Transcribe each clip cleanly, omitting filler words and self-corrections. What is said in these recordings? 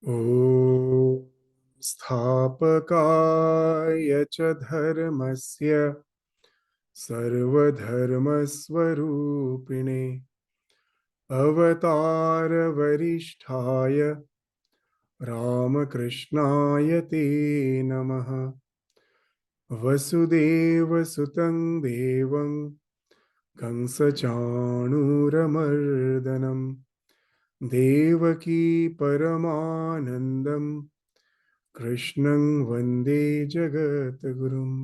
ॐ स्थापकाय च धर्मस्य सर्वधर्मस्वरूपिणे अवतारवरिष्ठाय रामकृष्णाय ते नमः। वसुदेवसुतं देवं कंसचाणूरमर्दनं देवकी परमानन्दं कृष्णं वन्दे जगद्गुरुम्।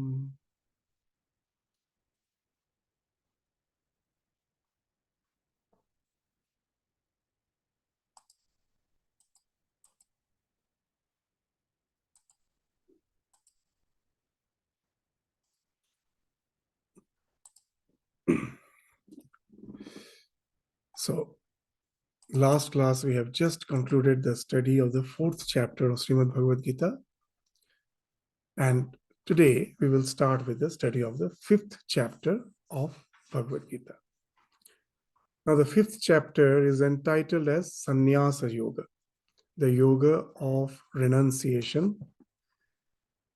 So, last class we have just concluded the study of the fourth chapter of Shrimad Bhagavad Gita, and today we will start with the study of the fifth chapter of Bhagavad Gita. Now, the fifth chapter is entitled as Sannyasa Yoga, the yoga of renunciation,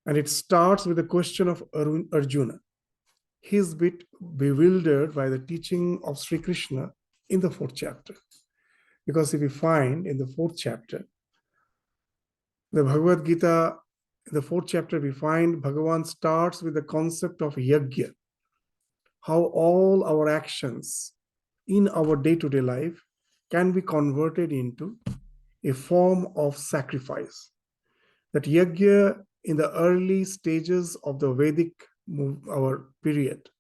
and it starts with the question of Arjuna. He is a bit bewildered by the teaching of Sri Krishna in the fourth chapter. Because if we find in the fourth chapter, the Bhagavad Gita, in the fourth chapter, we find Bhagavan starts with the concept of yajna, how all our actions in our day-to-day life can be converted into a form of sacrifice. That yajna in the early stages of the Vedic our period,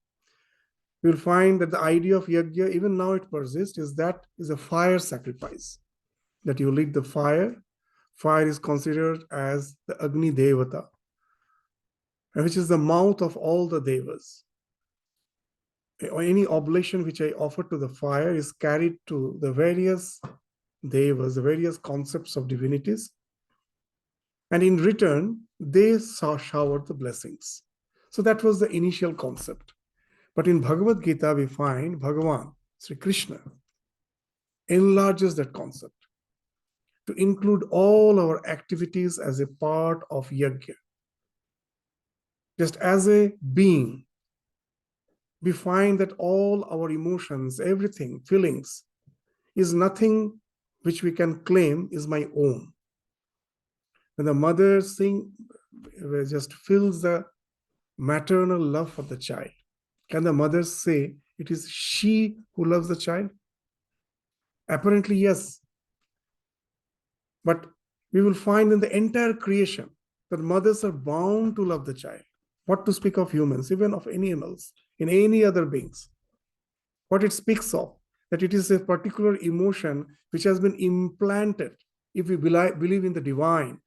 you'll find that the idea of yajna, even now it persists, is that is a fire sacrifice. That you lit the fire. Fire is considered as the Agni Devata, which is the mouth of all the devas. Any oblation which I offer to the fire is carried to the various devas, the various concepts of divinities, and in return, they showered the blessings. So that was the initial concept. But in Bhagavad Gita, we find Bhagavan, Sri Krishna, enlarges that concept to include all our activities as a part of yajna. Just as a being, we find that all our emotions, everything, feelings, is nothing which we can claim is my own. When the mother just feels the maternal love for the child, can the mother say it is she who loves the child? Apparently, yes. But we will find in the entire creation that mothers are bound to love the child. What to speak of humans, even of animals, in any other beings. What it speaks of, that it is a particular emotion which has been implanted. If we believe in the divine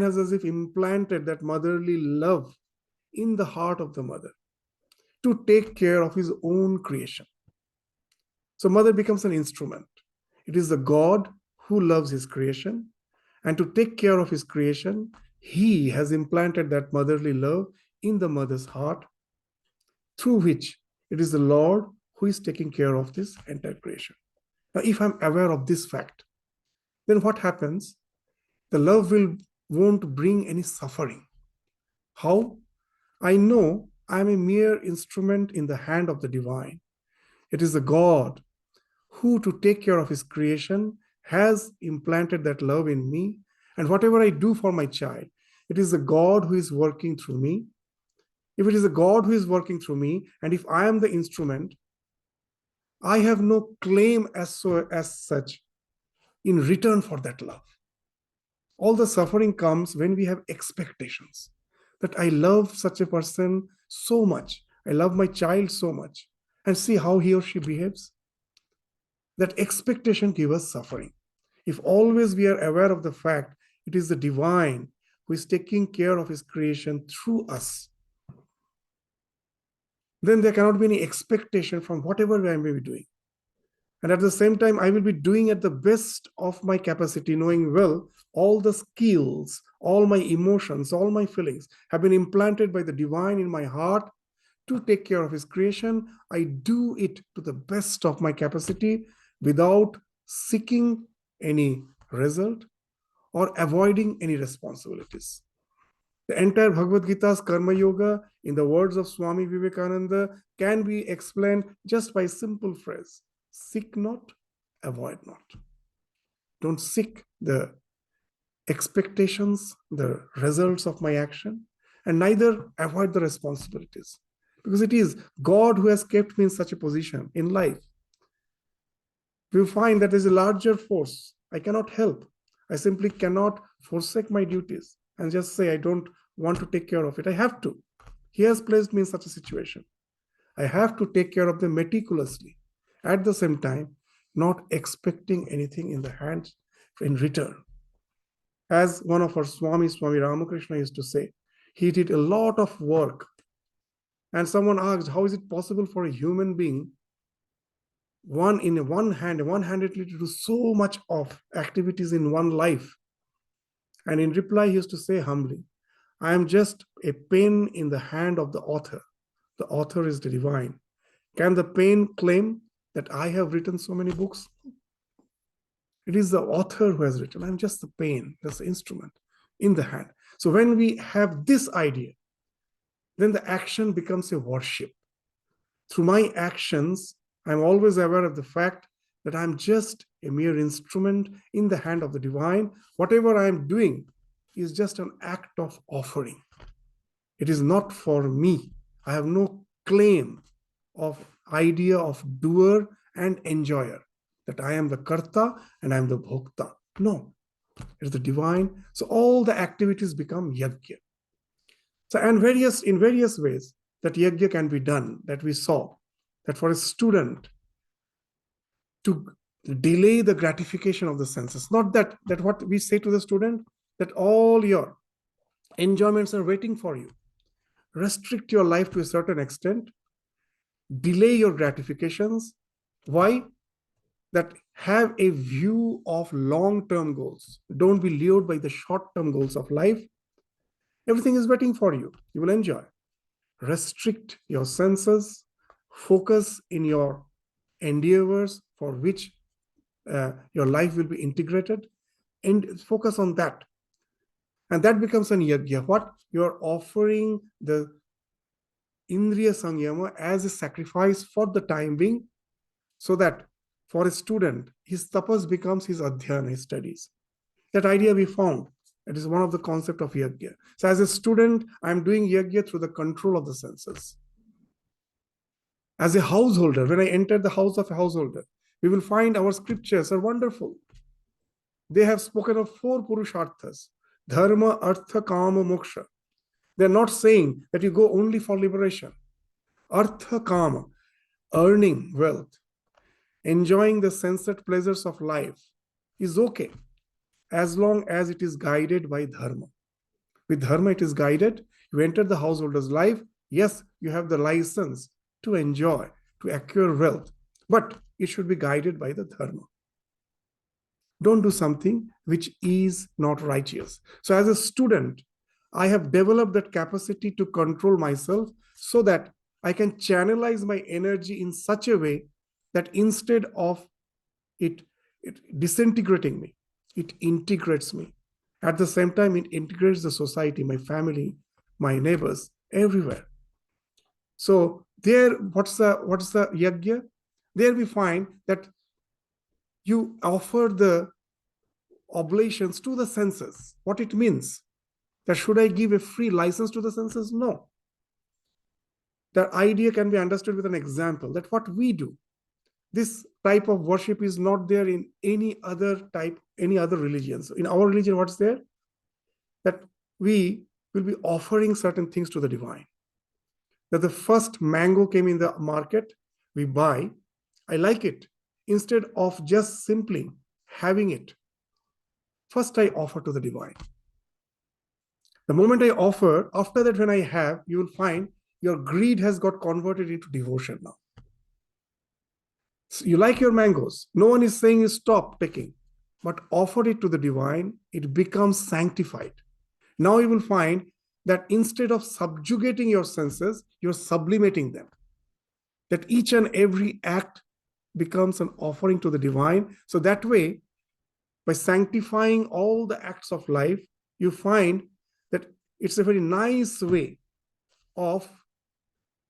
has as if implanted that motherly love in the heart of the mother to take care of his own creation. So mother becomes an instrument. It is the God who loves his creation, and to take care of his creation, he has implanted that motherly love in the mother's heart, through which it is the Lord who is taking care of this entire creation. Now, if I'm aware of this fact, then what happens? The love won't bring any suffering. How? I know I'm a mere instrument in the hand of the divine. It is the God who, to take care of his creation, has implanted that love in me. And whatever I do for my child, it is the God who is working through me. If it is a God who is working through me, and if I am the instrument, I have no claim as such in return for that love. All the suffering comes when we have expectations that I love such a person so much. I love my child so much. And see how he or she behaves. That expectation gives us suffering. If always we are aware of the fact it is the divine who is taking care of his creation through us, then there cannot be any expectation from whatever I may be doing. And at the same time, I will be doing at the best of my capacity, knowing well all the skills, all my emotions, all my feelings have been implanted by the divine in my heart to take care of his creation. I do it to the best of my capacity without seeking any result or avoiding any responsibilities. The entire Bhagavad Gita's Karma Yoga, in the words of Swami Vivekananda, can be explained just by a simple phrase: seek not, avoid not. Don't seek the expectations, the results of my action, and neither avoid the responsibilities. Because it is God who has kept me in such a position in life. We find that there's a larger force. I cannot help. I simply cannot forsake my duties and just say, I don't want to take care of it. I have to. He has placed me in such a situation. I have to take care of them meticulously. At the same time, not expecting anything in the hand in return. As one of our Swami Ramakrishna used to say, he did a lot of work. And someone asked, how is it possible for a human being, one-handedly to do so much of activities in one life? And in reply, he used to say humbly, I am just a pen in the hand of the author. The author is the divine. Can the pen claim that I have written so many books? It is the author who has written. I'm just the pen, just the instrument in the hand. So when we have this idea, then the action becomes a worship. Through my actions, I'm always aware of the fact that I'm just a mere instrument in the hand of the divine. Whatever I'm doing is just an act of offering. It is not for me. I have no claim of idea of doer and enjoyer, that I am the karta and I am the bhokta. No, it is the divine. So all the activities become yajna. So in various ways that yajna can be done, that we saw, that for a student to delay the gratification of the senses, not that what we say to the student, that all your enjoyments are waiting for you. Restrict your life to a certain extent, delay your gratifications. Why? That have a view of long-term goals. Don't be lured by the short-term goals of life. Everything is waiting for you. You will enjoy. Restrict your senses. Focus in your endeavors for which your life will be integrated, and focus on that. And that becomes an yajna. What? You're offering the Indriya Samyama as a sacrifice for the time being, so that for a student, his tapas becomes his adhyana, his studies. That idea we found. It is one of the concepts of yajna. So as a student, I'm doing yajna through the control of the senses. As a householder, when I enter the house of a householder, we will find our scriptures are wonderful. They have spoken of 4 purusharthas: dharma, artha, kama, moksha. They're not saying that you go only for liberation. Artha, kama, earning wealth, enjoying the sensate pleasures of life is okay, as long as it is guided by dharma. With dharma, it is guided. You enter the householder's life. Yes, you have the license to enjoy, to acquire wealth, but it should be guided by the dharma. Don't do something which is not righteous. So as a student, I have developed that capacity to control myself so that I can channelize my energy in such a way that instead of it disintegrating me, it integrates me. At the same time, it integrates the society, my family, my neighbors, everywhere. So there, what's the yajna? There we find that you offer the oblations to the senses. What it means? That should I give a free license to the senses? No. That idea can be understood with an example, that what we do, this type of worship is not there in any other religion. So in our religion, what's there? That we will be offering certain things to the divine. That the first mango came in the market, we buy, I like it. Instead of just simply having it, first I offer to the divine. The moment I offer, after that when I have, you will find your greed has got converted into devotion now. So you like your mangoes. No one is saying you stop picking, but offer it to the divine, it becomes sanctified. Now you will find that instead of subjugating your senses, you're sublimating them. That each and every act becomes an offering to the divine. So that way, by sanctifying all the acts of life, you find that it's a very nice way of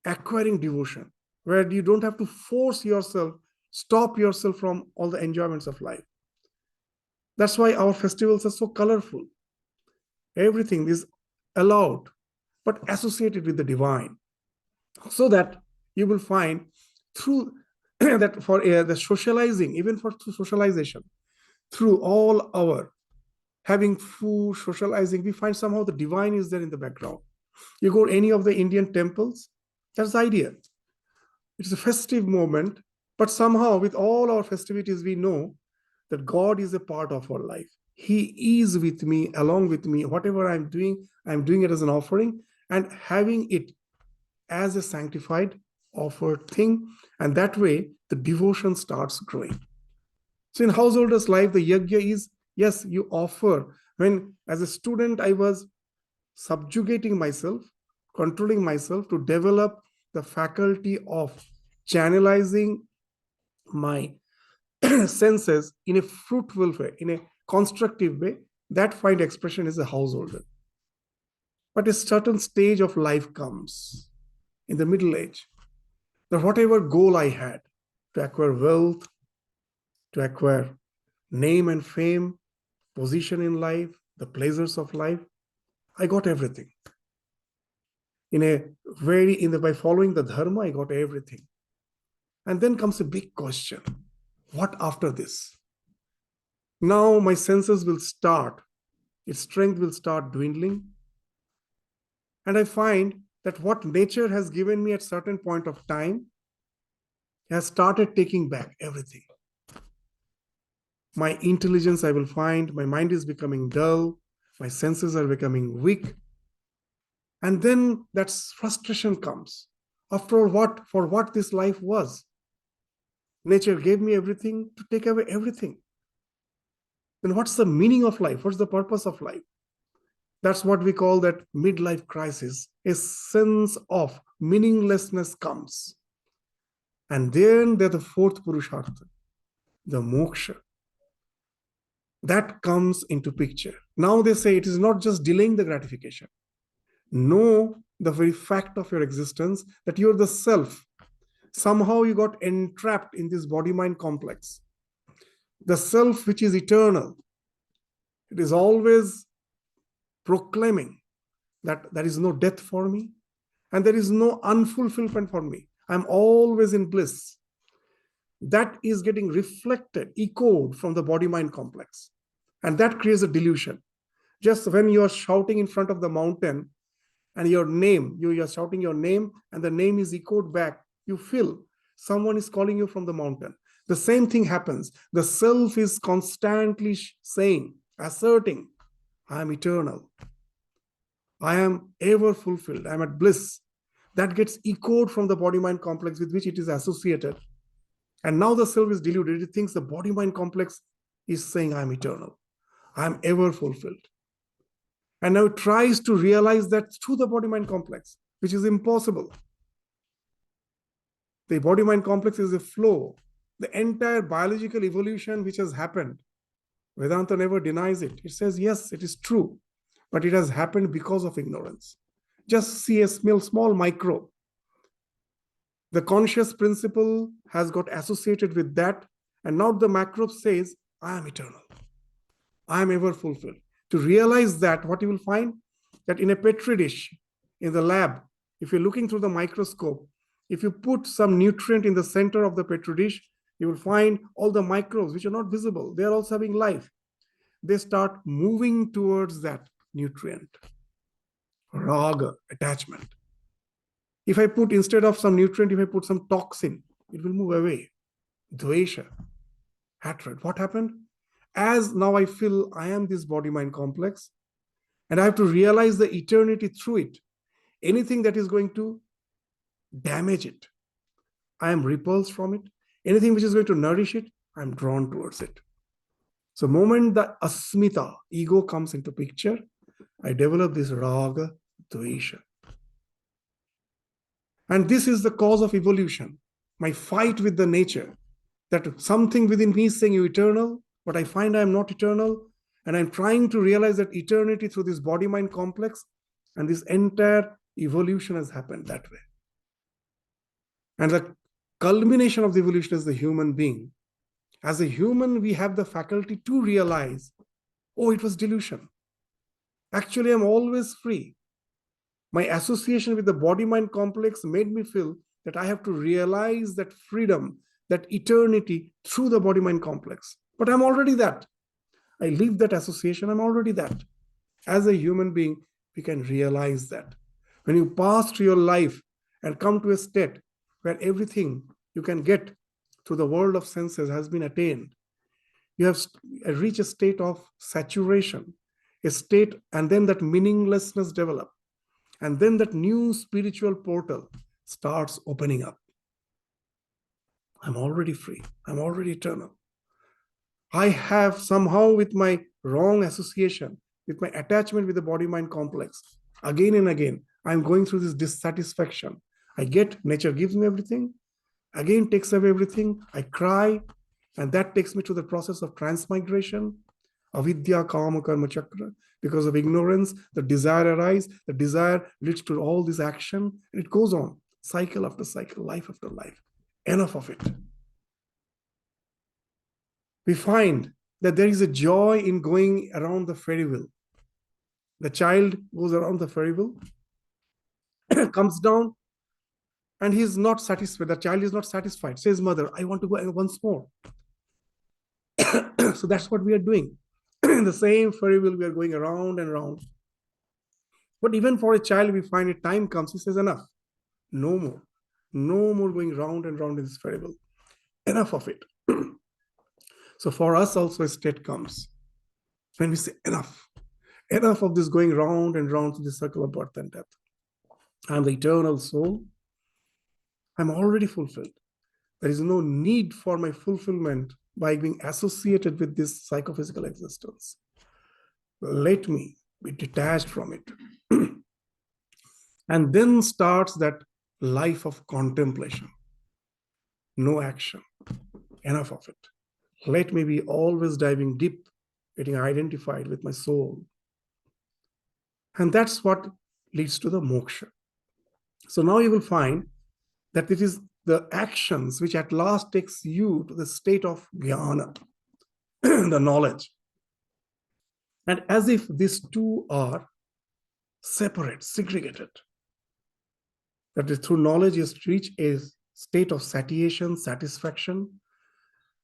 acquiring devotion, where you don't have to force yourself, stop yourself from all the enjoyments of life. That's why our festivals are so colorful. Everything is allowed, but associated with the divine, so that you will find through that for the socializing, even for socialization, through all our having food, socializing, we find somehow the divine is there in the background. You go to any of the Indian temples, that's the idea. It's a festive moment, but somehow with all our festivities, we know that God is a part of our life. He is with me, along with me. Whatever I'm doing it as an offering and having it as a sanctified, offered thing. And that way, the devotion starts growing. So in householder's life, the yajna is, yes, you offer. When as a student, I was subjugating myself, controlling myself to develop the faculty of channelizing my senses in a fruitful way, in a constructive way, that find expression is a householder. But a certain stage of life comes in the middle age, that whatever goal I had to acquire wealth, to acquire name and fame, position in life, the pleasures of life, I got everything. By following the dharma, I got everything. And then comes a big question. What after this? Now my senses will start, its strength will start dwindling. And I find that what nature has given me at certain point of time has started taking back everything. My intelligence, I will find, my mind is becoming dull, my senses are becoming weak. And then that frustration comes. After all, for what this life was? Nature gave me everything to take away everything. Then what's the meaning of life? What's the purpose of life? That's what we call that midlife crisis. A sense of meaninglessness comes. And then there's the fourth Purushartha, the moksha. That comes into picture. Now they say it is not just delaying the gratification. Know the very fact of your existence, that you're the self. Somehow you got entrapped in this body-mind complex. The self which is eternal, it is always proclaiming that there is no death for me and there is no unfulfillment for me. I'm always in bliss. That is getting reflected, echoed from the body-mind complex. And that creates a delusion. Just when you are shouting in front of the mountain and your name, you are shouting your name and the name is echoed back, you feel someone is calling you from the mountain. The same thing happens. The self is constantly saying, asserting, I am eternal. I am ever fulfilled. I am at bliss. That gets echoed from the body-mind complex with which it is associated. And now the self is deluded. It thinks the body-mind complex is saying, I am eternal. I am ever fulfilled. And now it tries to realize that through the body-mind complex, which is impossible. The body-mind complex is a flow. The entire biological evolution which has happened, Vedanta never denies it. It says, yes, it is true, but it has happened because of ignorance. Just see a small microbe. The conscious principle has got associated with that, and now the macro says, I am eternal. I am ever fulfilled. To realize that, what you will find, that in a petri dish, in the lab, if you're looking through the microscope, if you put some nutrient in the center of the petri dish, you will find all the microbes which are not visible. They are also having life. They start moving towards that nutrient. Raga, attachment. If I put, instead of some nutrient, if I put some toxin, it will move away. Dvesha, hatred. What happened? As now I feel I am this body-mind complex, and I have to realize the eternity through it. Anything that is going to damage it, I am repulsed from it. Anything which is going to nourish it, I am drawn towards it. So the moment the asmita, ego, comes into picture, I develop this raga, dvesha. And this is the cause of evolution. My fight with the nature, that something within me is saying, you eternal, but I find I'm not eternal, and I'm trying to realize that eternity through this body-mind complex, and this entire evolution has happened that way. And the culmination of the evolution is the human being. As a human, we have the faculty to realize, oh, it was delusion. Actually, I'm always free. My association with the body-mind complex made me feel that I have to realize that freedom, that eternity through the body-mind complex. But I'm already that. I leave that association, I'm already that. As a human being, we can realize that. When you pass through your life and come to a state where everything you can get through the world of senses has been attained, you have reached a state of saturation, a state, and then that meaninglessness develops. And then that new spiritual portal starts opening up. I'm already free. I'm already eternal. I have somehow, with my wrong association, with my attachment with the body-mind complex, again and again, I'm going through this dissatisfaction. I get, nature gives me everything, again takes away everything. I cry, and that takes me to the process of transmigration, avidya, kama, karma, chakra. Because of ignorance, the desire arises, the desire leads to all this action, and it goes on, cycle after cycle, life after life. Enough of it. We find that there is a joy in going around the ferry wheel. The child goes around the ferry wheel, comes down, and he's not satisfied. The child is not satisfied. Says, mother, I want to go once more. So that's what we are doing. The same ferry wheel, we are going around and around. But even for a child, we find a time comes, he says, enough. No more. No more going round and round in this ferry wheel. Enough of it. So for us also a state comes when we say enough. Enough of this going round and round to the circle of birth and death. I'm the eternal soul. I'm already fulfilled. There is no need for my fulfillment by being associated with this psychophysical existence. Let me be detached from it. And then starts that life of contemplation. No action. Enough of it. Let me be always diving deep, getting identified with my soul. And that's what leads to the moksha. So now you will find that it is the actions which at last takes you to the state of jnana, the knowledge. And as if these two are separate, segregated, that is through knowledge is to reach a state of satiation, satisfaction,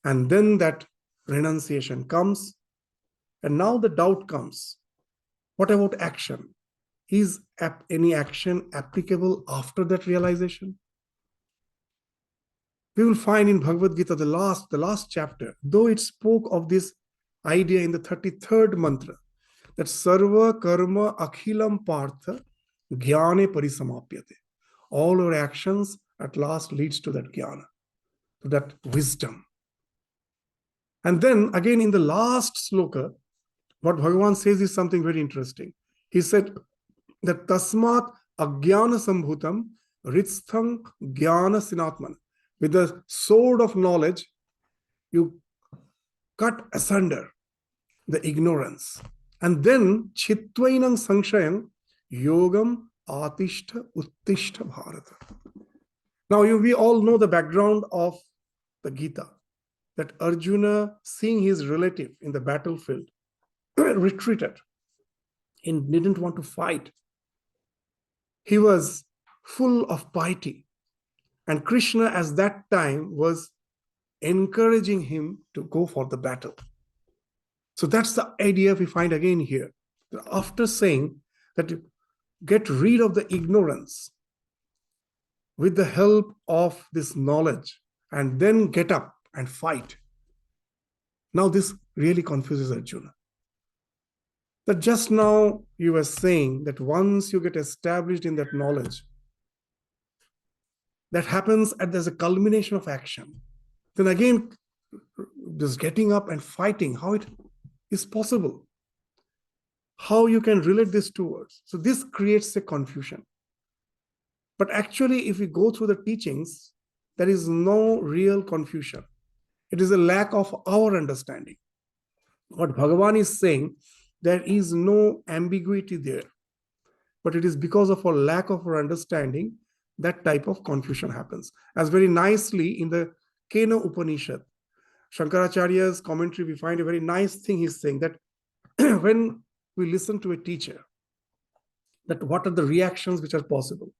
and then that renunciation comes. And now the doubt comes. What about action? Is any action applicable after that realization? We will find in Bhagavad Gita, the last chapter, though it spoke of this idea in the 33rd mantra, that sarva karma akhilam partha jnane parisamapyate. All our actions at last leads to that jnana, to that wisdom. And then again in the last sloka, what Bhagavan says is something very interesting. He said that tasmat ajnana sambhutam ritstham jnana sinatman. With the sword of knowledge, you cut asunder the ignorance. And then chitvainam sanshayam yogam atishta uttishta bharata. Now we all know the background of the Gita, that Arjuna, seeing his relative in the battlefield, retreated and didn't want to fight. He was full of piety. And Krishna, at that time, was encouraging him to go for the battle. So that's the idea we find again here. After saying that you get rid of the ignorance with the help of this knowledge and then get up and fight. Now this really confuses Arjuna. That just now you were saying that once you get established in that knowledge, that happens as a culmination of action. Then again, this getting up and fighting, how it is possible? How you can relate these two words? So this creates a confusion. But actually, if we go through the teachings, there is no real confusion. It is a lack of our understanding. What Bhagavan is saying, there is no ambiguity there, but it is because of our lack of our understanding that type of confusion happens. As very nicely in the Kena Upanishad, Shankaracharya's commentary, we find a very nice thing he's saying, that when we listen to a teacher, that what are the reactions which are possible?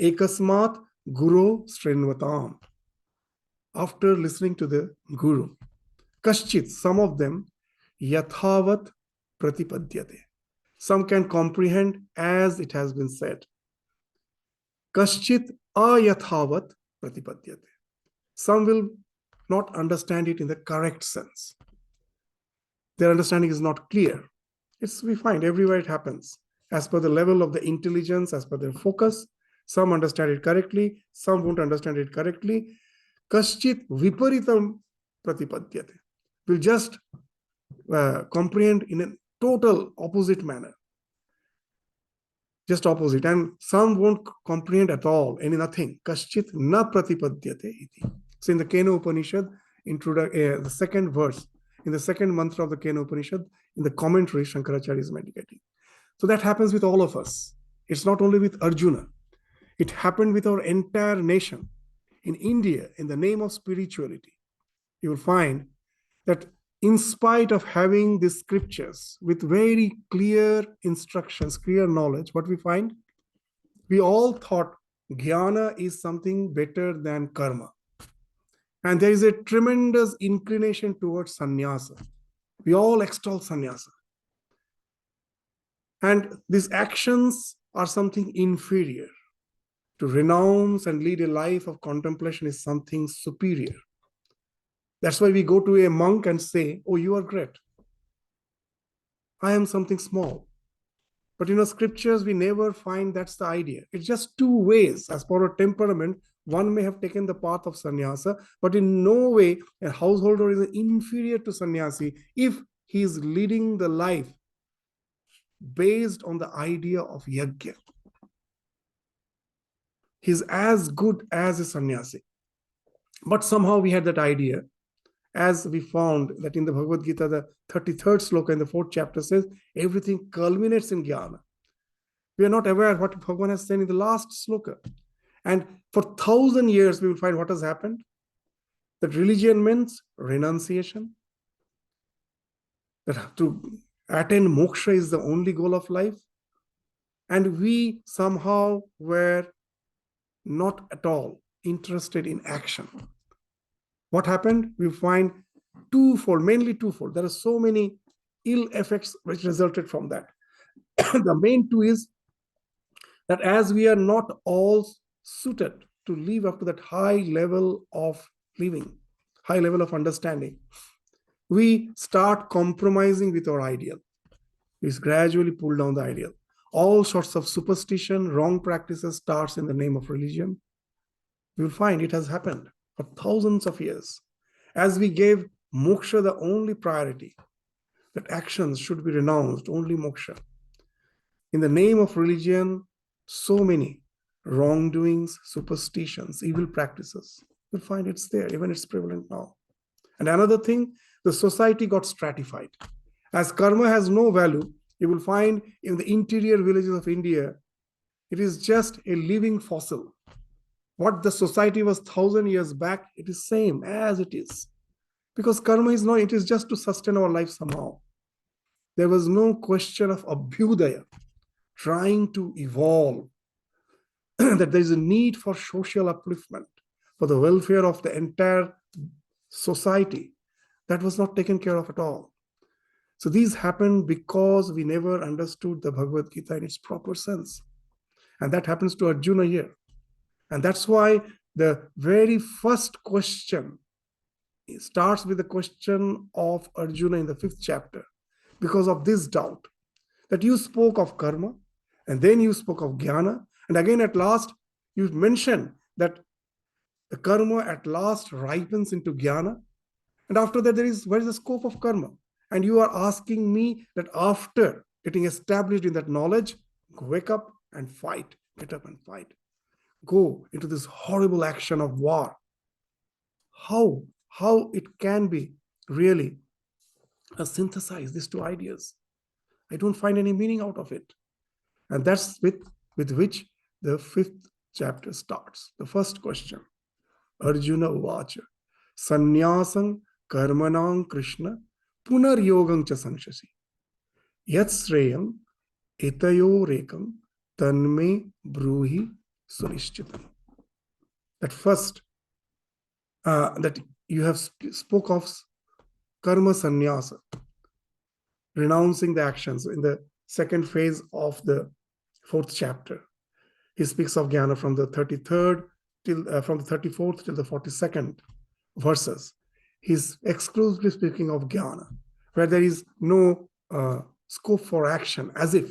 Ekasmat Guru Srinvatam. After listening to the Guru, Kaschit, some of them, Yathavat Pratipadyate. Some can comprehend as it has been said. Kaschit Ayathavat Pratipadyate. Some will not understand it in the correct sense. Their understanding is not clear. We find everywhere it happens. As per the level of the intelligence, as per their focus, some understand it correctly, some won't understand it correctly. Kaschit Viparitam Pratipadyate. Will just comprehend in a total opposite manner. Just opposite. And some won't comprehend at all, nothing. Kaschit na pratipadyate iti. So in the Kena Upanishad, the second verse, in the second mantra of the Kena Upanishad, in the commentary, Shankaracharya is medicating. So that happens with all of us. It's not only with Arjuna. It happened with our entire nation. In India, in the name of spirituality, you will find that in spite of having these scriptures with very clear instructions, clear knowledge, what we find? We all thought jnana is something better than karma. And there is a tremendous inclination towards sannyasa. We all extol sannyasa. And these actions are something inferior. To renounce and lead a life of contemplation is something superior. That's why we go to a monk and say, oh, you are great. I am something small. But in the scriptures, we never find that's the idea. It's just two ways. As per our temperament, one may have taken the path of sannyasa, but in no way a householder is inferior to sannyasi if he is leading the life based on the idea of yajna. He's as good as a sannyasi. But somehow we had that idea, as we found that in the Bhagavad Gita, the 33rd sloka in the 4th chapter says, everything culminates in jnana. We are not aware of what Bhagavan has said in the last sloka. And for 1,000 years, we will find what has happened. That religion means renunciation. That to attain moksha is the only goal of life. And we somehow were not at all interested in action. What happened? We find mainly twofold. There are so many ill effects which resulted from that. The main two is that as we are not all suited to live up to that high level of living, high level of understanding, we start compromising with our ideal. We gradually pull down the ideal. All sorts of superstition, wrong practices starts in the name of religion. You will find it has happened for thousands of years. As we gave moksha the only priority, that actions should be renounced, only moksha. In the name of religion, so many wrongdoings, superstitions, evil practices. You'll find it's there, even it's prevalent now. And another thing, the society got stratified. As karma has no value, you will find in the interior villages of India, it is just a living fossil. What the society was 1,000 years back, it is same as it is. Because karma is not, it is just to sustain our life somehow. There was no question of abhyudaya, trying to evolve, that there is a need for social upliftment, for the welfare of the entire society. That was not taken care of at all. So these happened because we never understood the Bhagavad Gita in its proper sense. And that happens to Arjuna here. And that's why the very first question starts with the question of Arjuna in the 5th chapter, because of this doubt that you spoke of karma, and then you spoke of jnana, and again at last you mentioned that the karma at last ripens into jnana, and after that where is the scope of karma? And you are asking me that after getting established in that knowledge, wake up and fight, get up and fight. Go into this horrible action of war. How it can be really synthesize these two ideas. I don't find any meaning out of it. And that's with which the fifth chapter starts. The first question, Arjuna Uvacha, Sannyasam Karmanam Krishna Punar Yogam Cha Sanshasi. Yat Sreyam Etayorekam Tanme Bruhi Sunishchitam. That first, that you have spoke of karma sannyasa, renouncing the actions in the second phase of the fourth chapter. He speaks of jnana from the 33rd till from the 34th till the 42nd verses. He's exclusively speaking of jnana, where there is no scope for action, as if.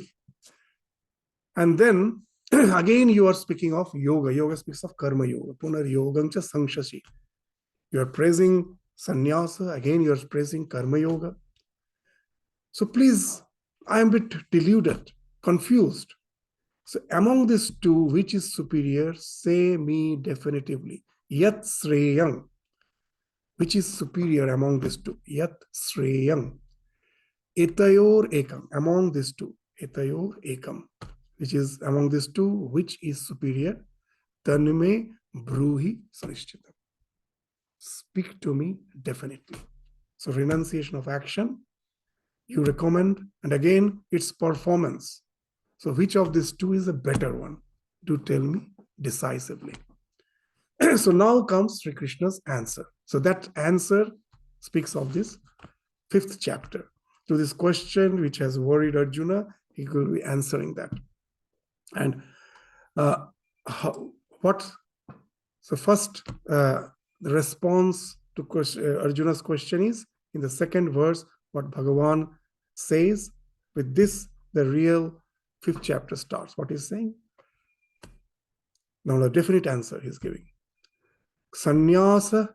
And then again you are speaking of yoga. Yoga speaks of karma yoga. Punar yogam cha sanshasi. You are praising sannyasa. Again you are praising karma yoga. So please, I am a bit deluded, confused. So among these two, which is superior? Say me definitively. Yat sreyam. Which is superior among these two? Yat sreyam. Etayor ekam. Among these two. Etayor ekam. Which is among these two, which is superior? Tanme bruhi sanishchitam. Speak to me definitely. So renunciation of action, you recommend, and again, its performance. So which of these two is a better one? Do tell me decisively. So now comes Sri Krishna's answer. So that answer speaks of this fifth chapter. To this question which has worried Arjuna, he will be answering that. And so first, the response to Arjuna's question is, in the second verse, what Bhagavan says. With this, the real fifth chapter starts. What he's saying? Now the definite answer he's giving. Sannyasa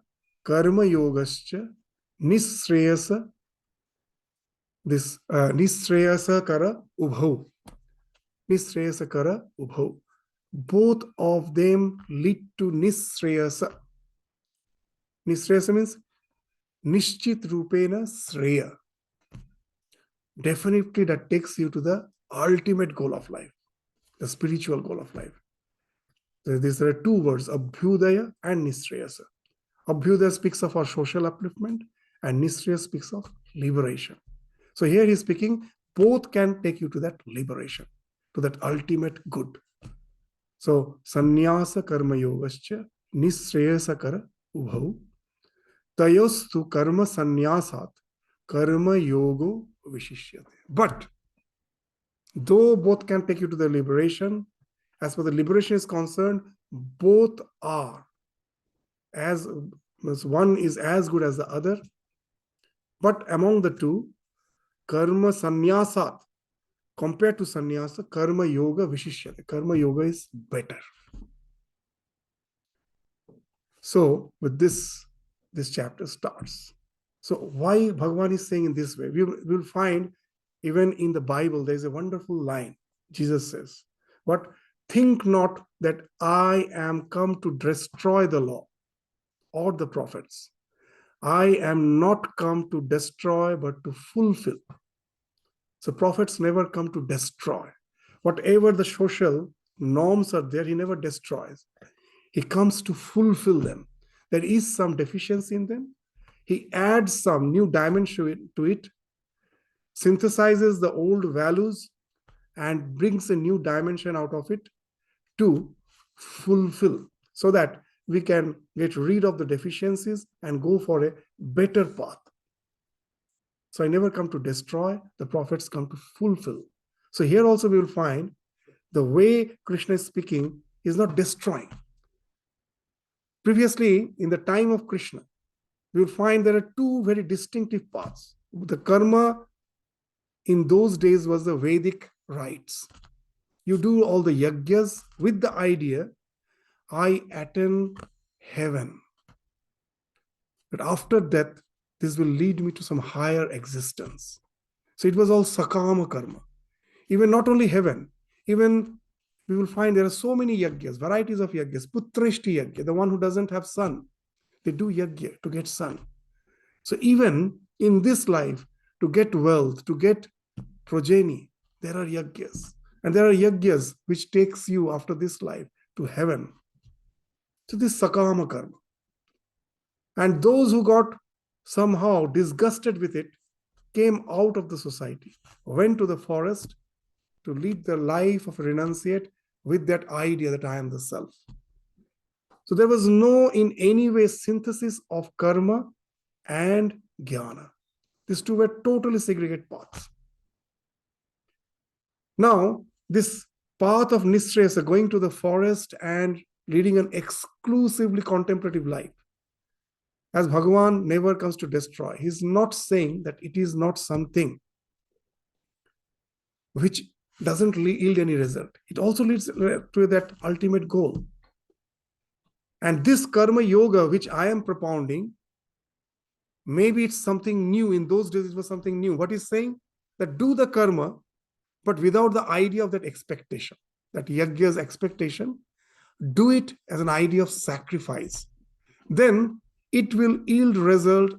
karma yogascha nishreyasa, this nishreyasa kara ubhau. Nishreyasa kara ubhau. Both of them lead to nishreyasa. Nishreyasa means nishchit rupena sreya. Definitely that takes you to the ultimate goal of life, the spiritual goal of life. There are two words, abhyudaya and nishreyasa. Abhyudaya speaks of our social upliftment, and nishreyasa speaks of liberation. So here he's speaking, both can take you to that liberation, to that ultimate good. So sannyasa karma yogascha nishreyasa kara ubhau tayostu karma sannyasat karma yogo vishishyate. But though both can take you to the liberation, as far as the liberation is concerned, both are as one is as good as the other. But among the two, karma sannyasat, compared to sannyasa, karma yoga vishishyate. Karma yoga is better. So with this chapter starts. So why Bhagavan is saying in this way? We will find even in the Bible, there is a wonderful line. Jesus says, but think not that I am come to destroy the law or the prophets. I am not come to destroy, but to fulfill. So prophets never come to destroy. Whatever the social norms are there, he never destroys. He comes to fulfill them. There is some deficiency in them. He adds some new dimension to it, synthesizes the old values, and brings a new dimension out of it to fulfill, so that we can get rid of the deficiencies and go for a better path. So I never come to destroy, the prophets come to fulfill. So here also we will find the way Krishna is speaking is not destroying. Previously, in the time of Krishna, we will find there are two very distinctive paths. The karma in those days was the Vedic rites. You do all the yajnas with the idea, I attain heaven. But after death, this will lead me to some higher existence. So it was all sakama karma. Even not only heaven, even we will find there are so many yajnas, varieties of yajnas. Putrishti yajna, the one who doesn't have son, they do yajna to get son. So even in this life, to get wealth, to get progeny, there are yajnas. And there are yajnas which takes you after this life to heaven. So this sakama karma. And those who got somehow disgusted with it came out of the society, went to the forest to lead the life of a renunciate with that idea that I am the self. So there was no in any way synthesis of karma and jnana. These two were totally segregated paths. Now, this path of Nishreyasa, going to the forest and leading an exclusively contemplative life, as Bhagavan never comes to destroy. He's not saying that it is not something which doesn't yield any result. It also leads to that ultimate goal. And this karma yoga, which I am propounding, maybe it's something new. In those days, it was something new. What he's saying? That do the karma, but without the idea of that expectation, that yajna's expectation. Do it as an idea of sacrifice. Then it will yield result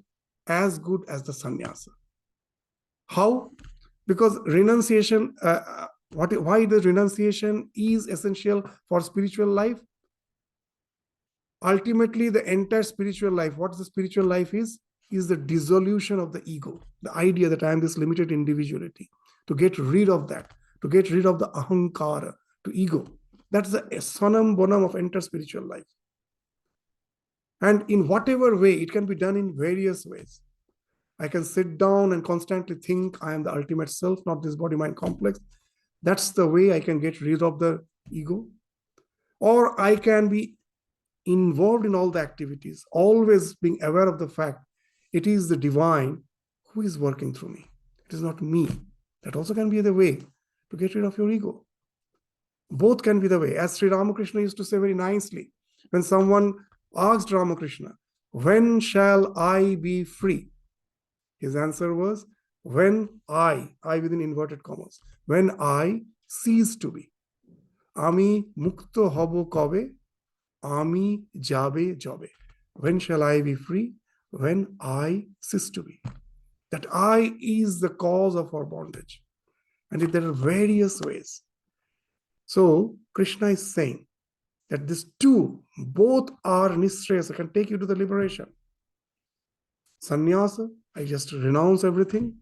as good as the sannyasa. How? Because renunciation, why the renunciation is essential for spiritual life? Ultimately, the entire spiritual life, what the spiritual life is the dissolution of the ego, the idea that I am this limited individuality. To get rid of that, to get rid of the ahankara, to ego. That's the sonam bonam of entire spiritual life. And in whatever way, it can be done in various ways. I can sit down and constantly think I am the ultimate self, not this body-mind complex. That's the way I can get rid of the ego. Or I can be involved in all the activities, always being aware of the fact it is the divine who is working through me. It is not me. That also can be the way to get rid of your ego. Both can be the way. As Sri Ramakrishna used to say very nicely, when someone asked Ramakrishna, when shall I be free? His answer was, when I within inverted commas, when I cease to be. Ami mukto hobo kobe, ami jabe jobe. When shall I be free? When I cease to be. That I is the cause of our bondage. And there are various ways. So Krishna is saying that these two, both are nishreyasa, can take you to the liberation. Sannyasa, I just renounce everything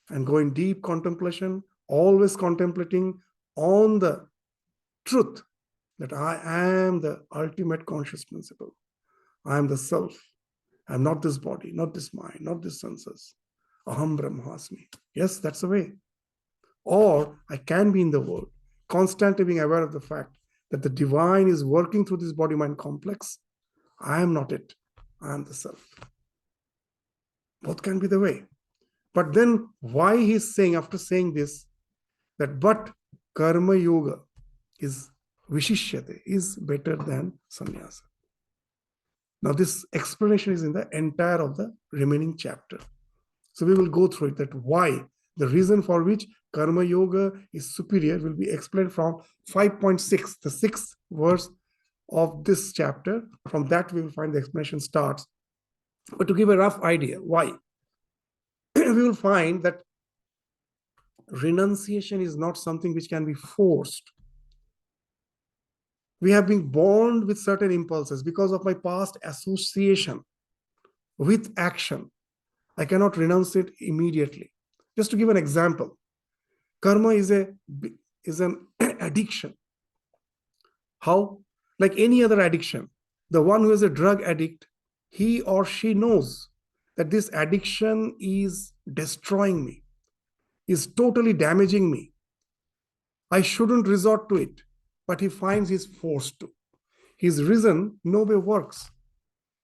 and go in deep contemplation, always contemplating on the truth that I am the ultimate conscious principle. I am the self. I am not this body, not this mind, not this senses. Aham Brahmasmi. Yes, that's the way. Or I can be in the world, constantly being aware of the fact that the divine is working through this body-mind complex. I am not it. I am the self. Both can be the way. But then why he's saying, after saying this, that but karma yoga is vishishyate, is better than sannyasa. Now this explanation is in the entire of the remaining chapter. So we will go through it, that why, the reason for which karma yoga is superior will be explained from 5.6, the sixth verse of this chapter. From that we will find the explanation starts. But to give a rough idea, why? We will find that renunciation is not something which can be forced. We have been born with certain impulses because of my past association with action. I cannot renounce it immediately. Just to give an example, karma is an addiction. How? Like any other addiction, the one who is a drug addict, he or she knows that this addiction is destroying me, is totally damaging me. I shouldn't resort to it, but he finds he's forced to. His reason no way works.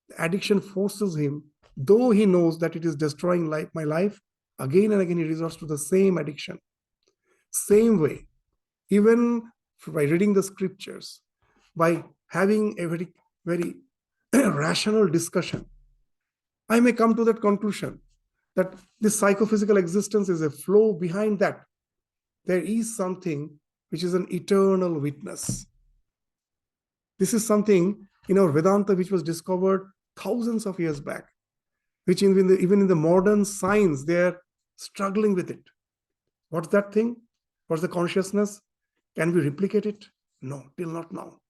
The addiction forces him, though he knows that it is destroying my life, again and again he resorts to the same addiction. Same way, even by reading the scriptures, by having a very, very rational discussion, I may come to that conclusion that this psychophysical existence is a flow. Behind that, there is something which is an eternal witness. This is something in our Vedanta which was discovered thousands of years back, which even in the modern science, they are struggling with it. What's that thing? What's the consciousness? Can we replicate it? No, till not now.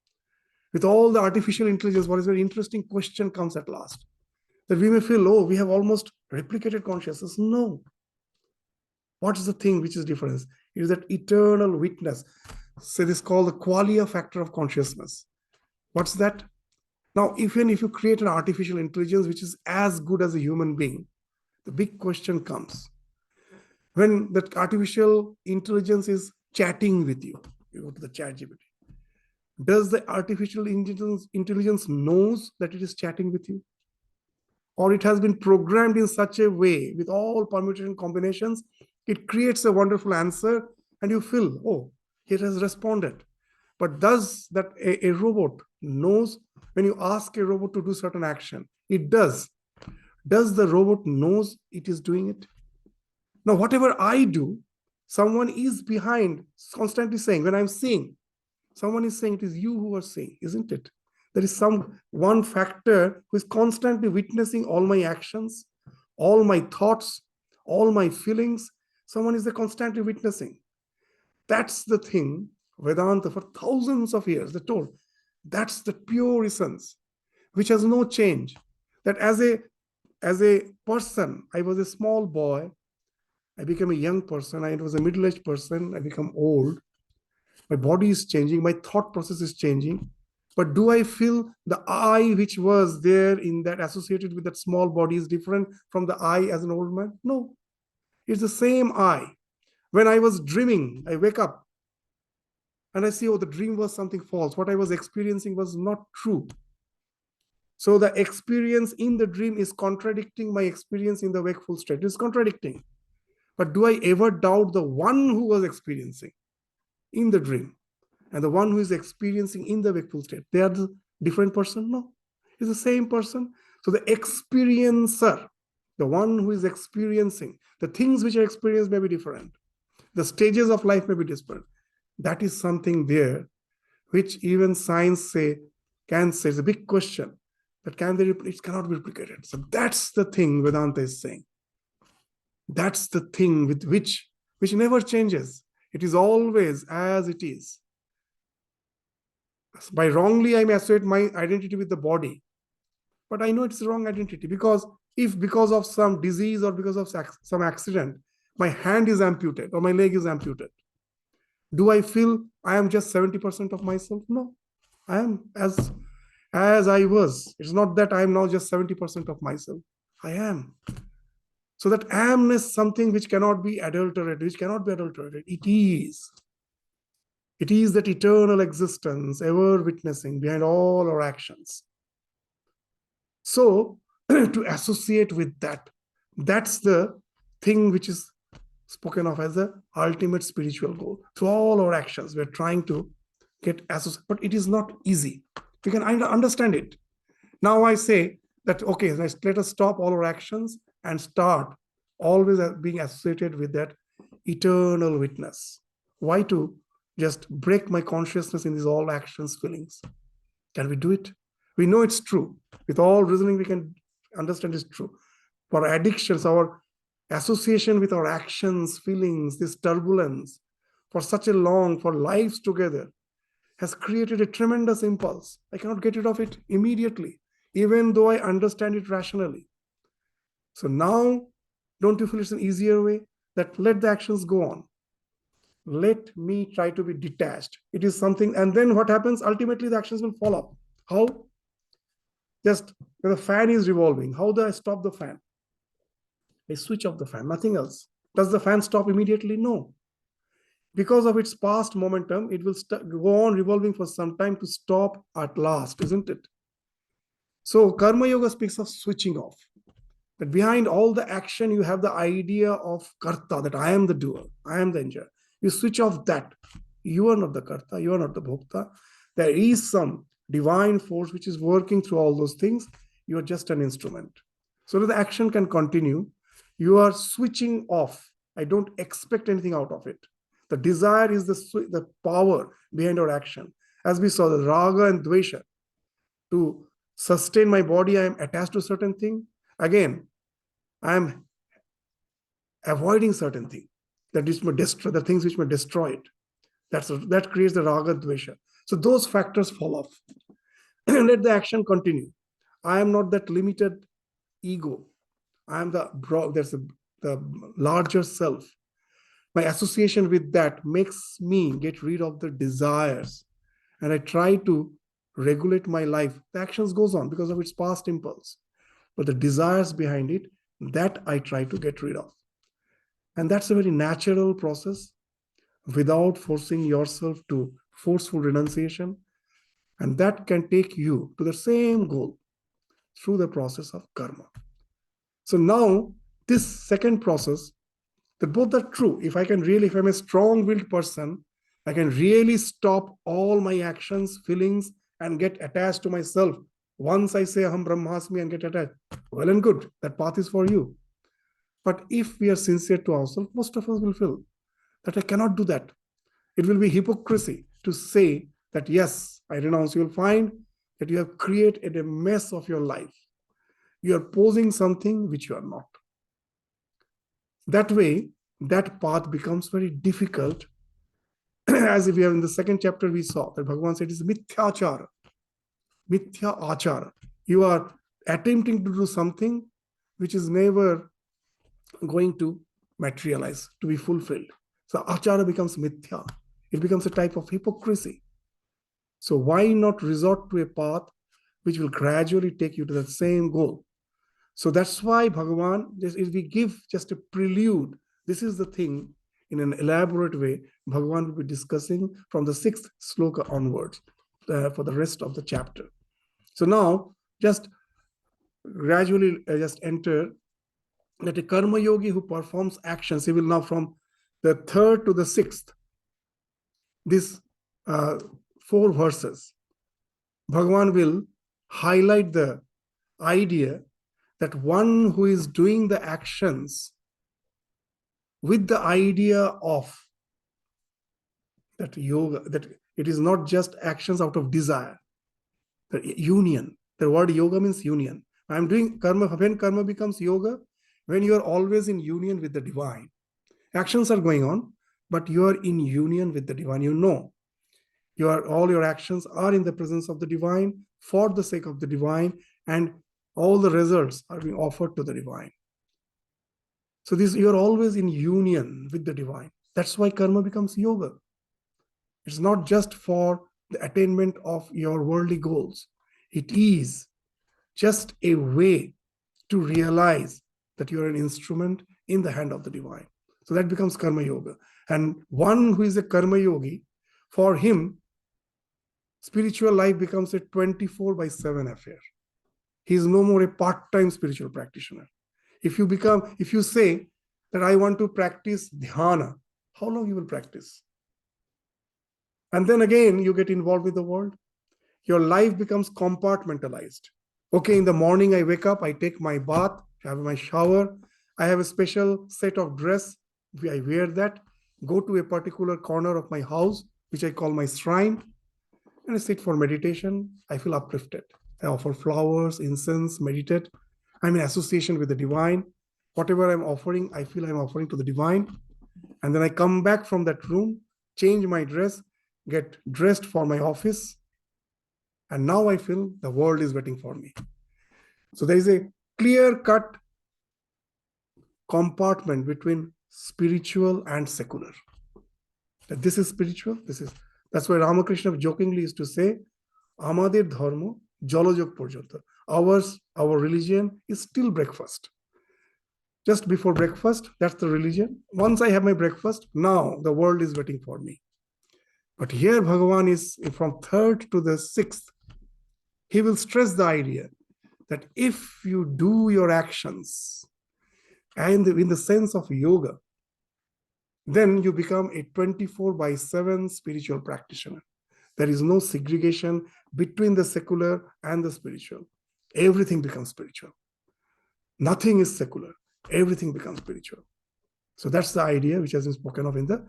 With all the artificial intelligence, what is a very interesting question comes at last. That we may feel, oh, we have almost replicated consciousness. No. What is the thing which is difference? It is that eternal witness. So this is called the qualia factor of consciousness. What's that? Now, even if you create an artificial intelligence which is as good as a human being, the big question comes. When that artificial intelligence is chatting with you, you go to the chat GPT. Does the artificial intelligence knows that it is chatting with you? Or it has been programmed in such a way with all permutation combinations, it creates a wonderful answer and you feel, oh, it has responded. But does that a robot knows when you ask a robot to do certain action? It does. Does the robot knows it is doing it? Now, whatever I do, someone is behind constantly saying, when I'm seeing, someone is saying it is you who are seeing, isn't it? There is some one factor who is constantly witnessing all my actions, all my thoughts, all my feelings. Someone is constantly witnessing. That's the thing. Vedanta for thousands of years, they told, that's the pure essence, which has no change. That as a person, I was a small boy, I became a young person, I was a middle-aged person, I become old. My body is changing, my thought process is changing. But do I feel the I which was there in that associated with that small body is different from the I as an old man? No, it's the same I. When I was dreaming, I wake up and I see, oh, the dream was something false. What I was experiencing was not true. So the experience in the dream is contradicting my experience in the wakeful state. It's contradicting. But do I ever doubt the one who was experiencing in the dream and the one who is experiencing in the wakeful state? They are the different person? No, it's the same person. So the experiencer, the one who is experiencing, the things which are experienced may be different. The stages of life may be different. That is something there which even science can say, it's a big question, that can they, it cannot be replicated. So that's the thing Vedanta is saying. That's the thing with which never changes. It is always as it is. By wrongly, I may associate my identity with the body. But I know it's the wrong identity because if because of some disease or because of some accident, my hand is amputated or my leg is amputated, do I feel I am just 70% of myself? No, I am as I was. It's not that I am now just 70% of myself. I am. So that amness is something which cannot be adulterated, It is. It is that eternal existence, ever witnessing behind all our actions. So to associate with that, that's the thing which is spoken of as the ultimate spiritual goal. Through all our actions, we're trying to get associated, but it is not easy. We can understand it. Now I say that, okay, let us stop all our actions and start always being associated with that eternal witness. Why to just break my consciousness in these all actions, feelings? Can we do it? We know it's true. With all reasoning, we can understand it's true. For addictions, our association with our actions, feelings, this turbulence, for such a long, for lives together, has created a tremendous impulse. I cannot get rid of it immediately, even though I understand it rationally. So now, don't you feel it's an easier way? That let the actions go on. Let me try to be detached. It is something, and then what happens? Ultimately, the actions will fall off. How? Just when the fan is revolving, how do I stop the fan? I switch off the fan, nothing else. Does the fan stop immediately? No. Because of its past momentum, it will go on revolving for some time to stop at last, isn't it? So Karma Yoga speaks of switching off. That behind all the action, you have the idea of karta, that I am the doer, I am the enjoyer. You switch off that. You are not the karta, you are not the bhokta. There is some divine force which is working through all those things. You are just an instrument. So that the action can continue, you are switching off. I don't expect anything out of it. The desire is the power behind our action. As we saw, the raga and dvesha. To sustain my body, I am attached to a certain thing. Again, I am avoiding certain things that may destroy the things which may destroy it. That creates the raga dvesha. So those factors fall off. Let the action continue. I am not that limited ego. I am the larger self. My association with that makes me get rid of the desires, and I try to regulate my life. The actions goes on because of its past impulse, but the desires behind it, that I try to get rid of. And that's a very natural process without forcing yourself to forceful renunciation. And that can take you to the same goal through the process of karma. So now, this second process, that both are true. If I'm a strong-willed person, I can really stop all my actions, feelings, and get attached to myself. Once I say Aham Brahmasmi and get attached, well and good, that path is for you. But if we are sincere to ourselves, most of us will feel that I cannot do that. It will be hypocrisy to say that, yes, I renounce. You will find that you have created a mess of your life. You are posing something which you are not. That way, that path becomes very difficult. As if we have in the second chapter, we saw that Bhagavan said it is mithya achara. You are attempting to do something which is never going to materialize, to be fulfilled. So achara becomes mithya. It becomes a type of hypocrisy. So why not resort to a path which will gradually take you to the same goal? So that's why Bhagavan, if we give just a prelude, this is the thing in an elaborate way, Bhagavan will be discussing from the 6th sloka onwards for the rest of the chapter. So now, just gradually just enter that a karma yogi who performs actions, he will now from the 3rd to the 6th, these 4 verses, Bhagavan will highlight the idea that one who is doing the actions with the idea of that yoga, that it is not just actions out of desire, the union. The word yoga means union. I'm doing karma. When karma becomes yoga, when you are always in union with the divine. Actions are going on, but you are in union with the divine. You know, all your actions are in the presence of the divine for the sake of the divine, and all the results are being offered to the divine. So you are always in union with the divine. That's why karma becomes yoga. It's not just for the attainment of your worldly goals. It is just a way to realize that you are an instrument in the hand of the divine. So that becomes karma yoga. And one who is a karma yogi, for him, spiritual life becomes a 24/7 affair. He is no more a part-time spiritual practitioner. If you say that I want to practice dhyana, how long you will practice? And then again, you get involved with the world. Your life becomes compartmentalized. Okay, in the morning I wake up, I take my bath, I have my shower, I have a special set of dress, I wear that, go to a particular corner of my house, which I call my shrine, and I sit for meditation. I feel uplifted. I offer flowers, incense, meditate. I'm in association with the divine. Whatever I'm offering, I feel I'm offering to the divine. And then I come back from that room, change my dress, get dressed for my office. And now I feel the world is waiting for me. So there is a clear-cut compartment between spiritual and secular. That this is spiritual, that's why Ramakrishna jokingly used to say, Amader dharma jalojog porjanta. Our religion is still breakfast. Just before breakfast, that's the religion. Once I have my breakfast, now the world is waiting for me. But here Bhagavan is from 3rd to the 6th. He will stress the idea that if you do your actions and in the sense of yoga, then you become a 24/7 spiritual practitioner. There is no segregation between the secular and the spiritual. Everything becomes spiritual. Nothing is secular. Everything becomes spiritual. So that's the idea which has been spoken of in the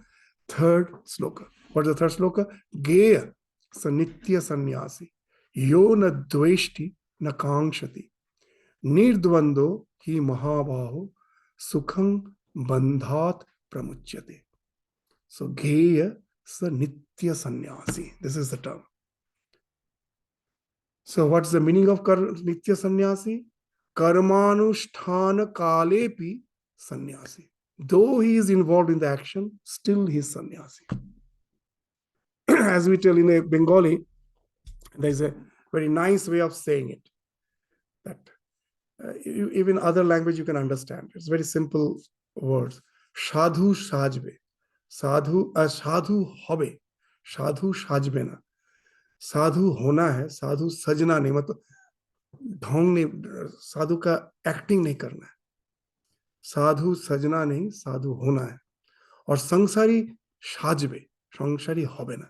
3rd sloka. What is the 3rd sloka? Geya sanitya sannyasi yo na dveshti na kangshati nirdvando hi mahabaho sukham bandhat pramuchyate. So gheya sa nitya sannyasi. This is the term. So what's the meaning of nitya sannyasi? Karmanusthana kalepi sannyasi. Though he is involved in the action, still he is sannyasi. As we tell in a Bengali, there is a very nice way of saying it. That even other language you can understand. It's very simple words. Sadhu sajbe. Sadhu hobe. Sadhu sajbe na. साधु होना है, साधु सजना नहीं, मतलब ढोंग नहीं, साधु का acting नहीं करना है, साधु सजना नहीं, साधु होना है. और संसारी साजबे, संसारी होबे ना,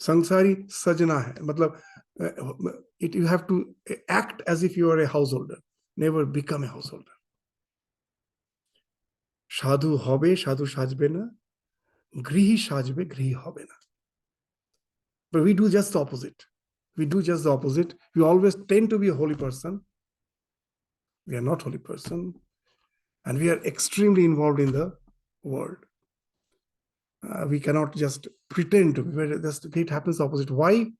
संसारी सजना है, मतलब you have to act as if you are a householder, never become a householder. साधु होबे, साधु साजबे ना, गृही साजबे, गृही होबे ना. But we do just the opposite. We always tend to be a holy person. We are not holy person. And we are extremely involved in the world. We cannot just pretend to be. It happens opposite. Why?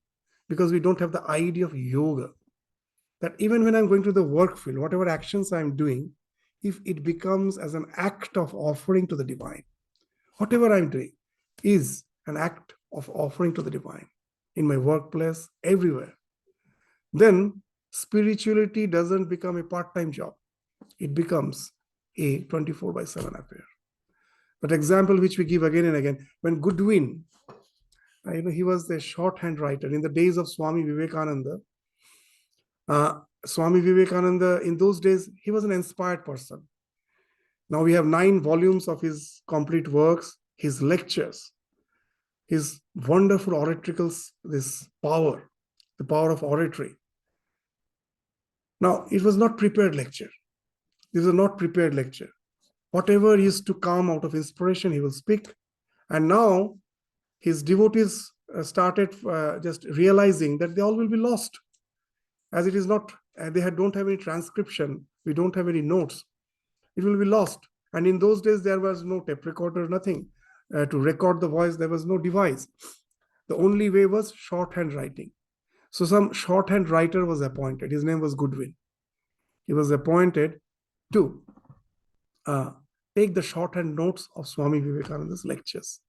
Because we don't have the idea of yoga. That even when I'm going to the work field, whatever actions I'm doing, if it becomes as an act of offering to the divine, whatever I'm doing is an act of offering to the divine. In my workplace, everywhere, then spirituality doesn't become a part-time job. It becomes a 24/7 affair. But example which we give again and again, when Goodwin, he was the shorthand writer in the days of Swami Vivekananda. Swami Vivekananda, in those days, he was an inspired person. Now we have 9 volumes of his complete works, his lectures, his wonderful oratorical, this power, the power of oratory. Now, it was not prepared lecture. This was not prepared lecture. Whatever used to come out of inspiration, he will speak. And now, his devotees started just realizing that they all will be lost. As it is not, they don't have any transcription, we don't have any notes. It will be lost. And in those days, there was no tape recorder, nothing. To record the voice, there was no device. The only way was shorthand writing. So some shorthand writer was appointed. His name was Goodwin. He was appointed to take the shorthand notes of Swami Vivekananda's lectures.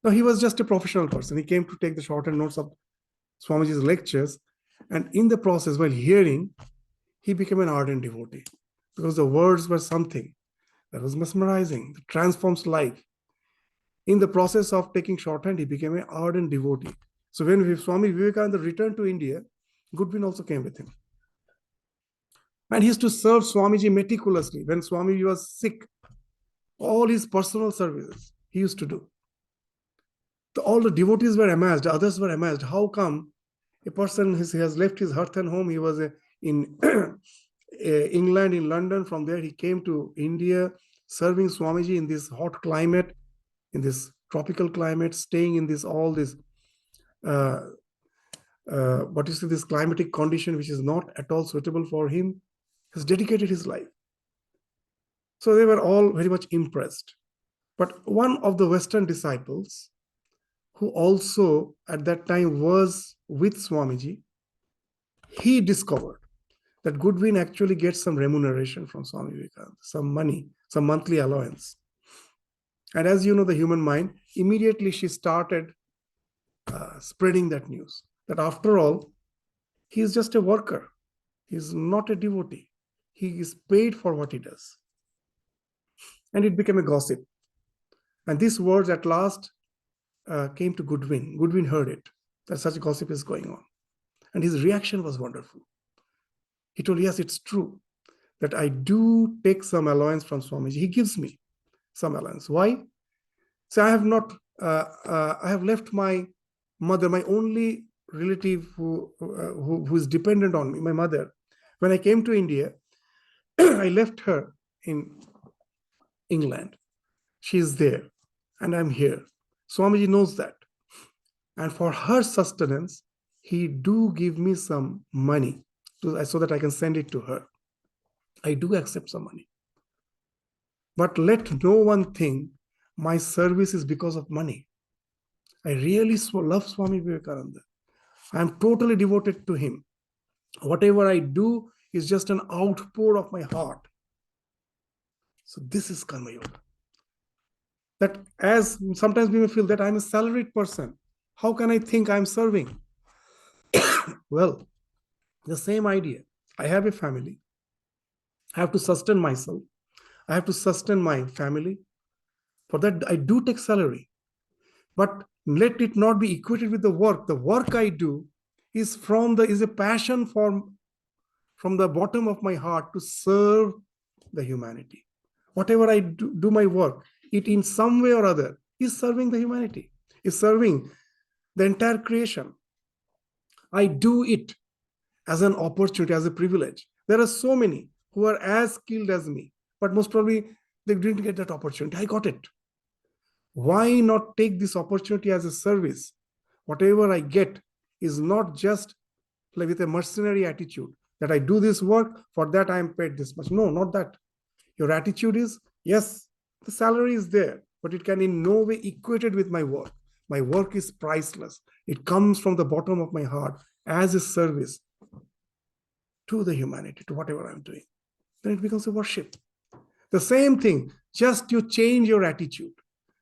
Now, he was just a professional person. He came to take the shorthand notes of Swamiji's lectures. And in the process, while hearing, he became an ardent devotee. Because the words were something that was mesmerizing, that transforms life. In the process of taking shorthand, he became an ardent devotee. So when Swami Vivekananda returned to India, Goodwin also came with him. And he used to serve Swamiji meticulously. When Swamiji was sick, all his personal services he used to do. All the devotees were amazed, others were amazed. How come a person has left his hearth and home? He was in England, in London. From there, he came to India, serving Swamiji in this hot climate, in this tropical climate, staying in this this climatic condition which is not at all suitable for him. Has dedicated his life. So they were all very much impressed. But one of the Western disciples, who also at that time was with Swamiji, he discovered that Goodwin actually gets some remuneration from Swami Vivekananda, some money, some monthly allowance. And as you know, the human mind, immediately she started spreading that news, that after all, he is just a worker. He is not a devotee. He is paid for what he does. And it became a gossip. And these words at last came to Goodwin. Goodwin heard it, that such gossip is going on. And his reaction was wonderful. He told, yes, it's true that I do take some allowance from Swamiji. He gives me some allowance. Why? So I have not, I have left my mother, my only relative who is dependent on me, my mother. When I came to India, I left her in England. She is there and I'm here. Swamiji knows that. And for her sustenance, he do give me some money so that I can send it to her. I do accept some money. But let no one think my service is because of money. I really love Swami Vivekananda. I am totally devoted to him. Whatever I do is just an outpour of my heart. So this is Karma Yoga. That as sometimes we may feel that I'm a salaried person. How can I think I'm serving? Well, the same idea. I have a family. I have to sustain myself. I have to sustain my family. For that, I do take salary. But let it not be equated with the work. The work I do is is a passion from the bottom of my heart to serve the humanity. Whatever I do my work, it in some way or other is serving the humanity, is serving the entire creation. I do it as an opportunity, as a privilege. There are so many who are as skilled as me, but most probably they didn't get that opportunity. I got it. Why not take this opportunity as a service? Whatever I get is not just like with a mercenary attitude that I do this work, for that I am paid this much. No, not that. Your attitude is, yes, the salary is there, but it can in no way equated with my work. My work is priceless. It comes from the bottom of my heart as a service to the humanity, to whatever I'm doing. Then it becomes a worship. The same thing, just you change your attitude.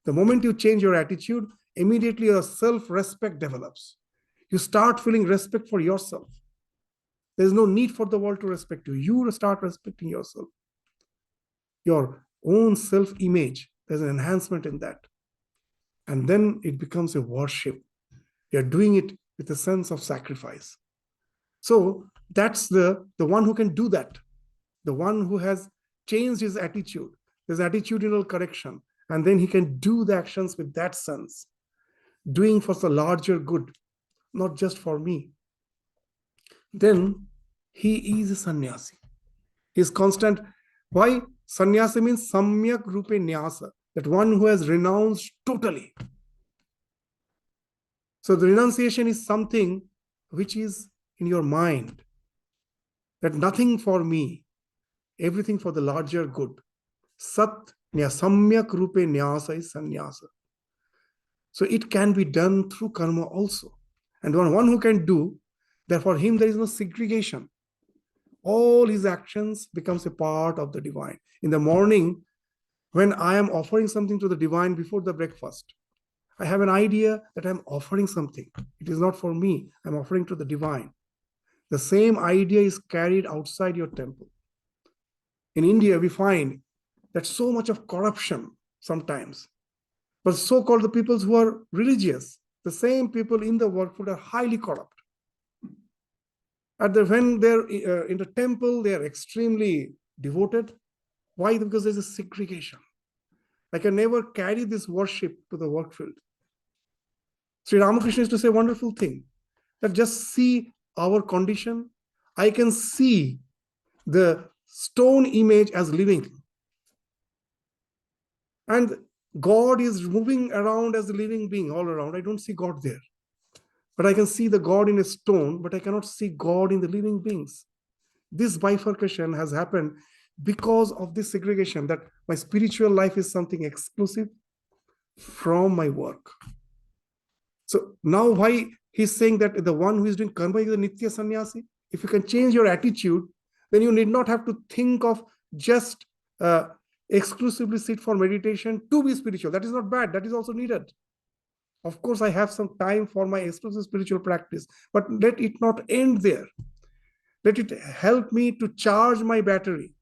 The moment you change your attitude, immediately your self-respect develops. You start feeling respect for yourself. There's no need for the world to respect you. You start respecting yourself. Your own self-image, there's an enhancement in that. And then it becomes a worship. You're doing it with a sense of sacrifice. So that's the one who can do that. The one who has changed his attitude. There's attitudinal correction. And then he can do the actions with that sense, doing for the larger good, not just for me. Then he is a sannyasi. He's constant. Why? Sannyasa means samyak rupe nyasa, that one who has renounced totally. So the renunciation is something which is in your mind, that nothing for me, everything for the larger good. Sat samyak rupe nyasa is sannyasa. So it can be done through karma also. And one who can do, therefore him there is no segregation. All his actions becomes a part of the divine. In the morning, when I am offering something to the divine before the breakfast, I have an idea that I'm offering something. It is not for me. I'm offering to the divine. The same idea is carried outside your temple. In India, we find that so much of corruption sometimes. But so-called the people who are religious, the same people in the workforce are highly corrupt. When they're in the temple, they are extremely devoted. Why? Because there's a segregation. I can never carry this worship to the work field. Sri Ramakrishna used to say a wonderful thing, that just see our condition. I can see the stone image as living. And God is moving around as a living being all around. I don't see God there. But I can see the God in a stone, but I cannot see God in the living beings. This bifurcation has happened because of this segregation, that my spiritual life is something exclusive from my work. So now why he's saying that the one who is doing karma is a nitya sannyasi? If you can change your attitude, then you need not have to think of just exclusively sit for meditation to be spiritual. That is not bad. That is also needed. Of course, I have some time for my exclusive spiritual practice, but let it not end there. Let it help me to charge my battery.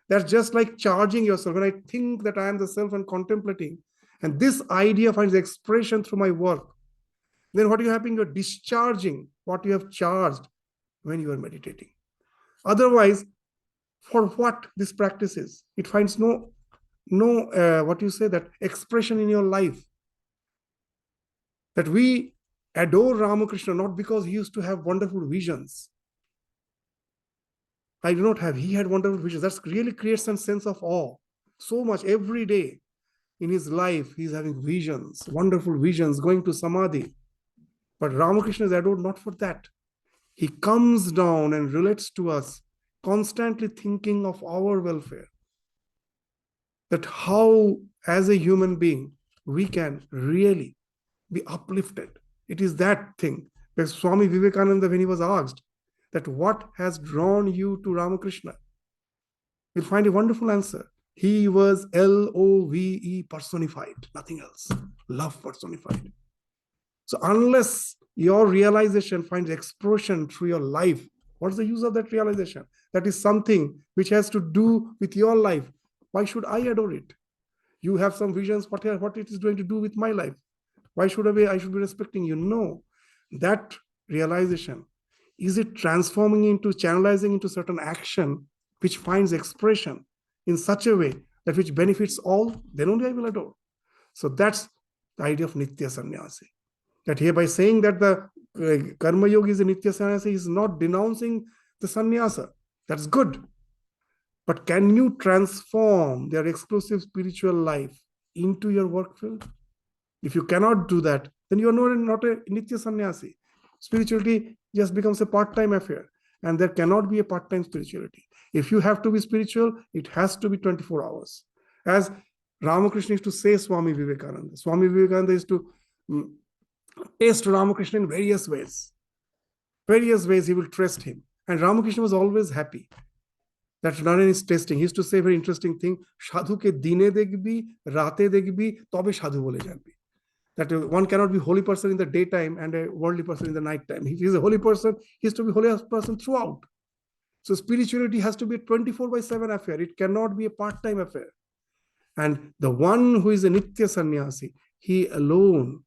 That's just like charging yourself. When I think that I am the self and contemplating, and this idea finds expression through my work, then what is happening? You're discharging what you have charged when you are meditating. Otherwise, for what this practice is, it finds no that expression in your life. That we adore Ramakrishna not because he used to have wonderful visions. I do not have. He had wonderful visions. That really creates some sense of awe. So much every day in his life, he's having visions, wonderful visions, going to Samadhi. But Ramakrishna is adored not for that. He comes down and relates to us, constantly thinking of our welfare. that how, as a human being, we can really be uplifted. It is that thing. Because Swami Vivekananda, when he was asked that what has drawn you to Ramakrishna, you'll find a wonderful answer. He was LOVE personified, nothing else. Love personified. So unless your realization finds expression through your life, what's the use of that realization? That is something which has to do with your life. Why should I adore it? You have some visions, what it is going to do with my life. Why should I should be respecting you? No. That realization, is it transforming into, channelizing into certain action which finds expression in such a way that which benefits all? Then only I will adore. So that's the idea of Nitya Sannyasi. That here, by saying that the Karma Yoga is a Nitya Sannyasi, is not denouncing the Sannyasa. That's good. But can you transform their exclusive spiritual life into your work field? If you cannot do that, then you are not a Nitya Sannyasi. Spirituality just becomes a part-time affair, and there cannot be a part-time spirituality. If you have to be spiritual, it has to be 24 hours. As Ramakrishna used to say, Swami Vivekananda. Swami Vivekananda used to test Ramakrishna in various ways. Various ways he will test him. And Ramakrishna was always happy that Narayan is testing. He used to say a very interesting thing, Sadhu ke dine dekhbi, rate dekhbi, tobe sadhu bole janbi. That one cannot be holy person in the daytime and a worldly person in the night time. If he is a holy person, he has to be holy person throughout. So spirituality has to be a 24/7 affair. It cannot be a part-time affair. And the one who is a Nitya Sannyasi, he alone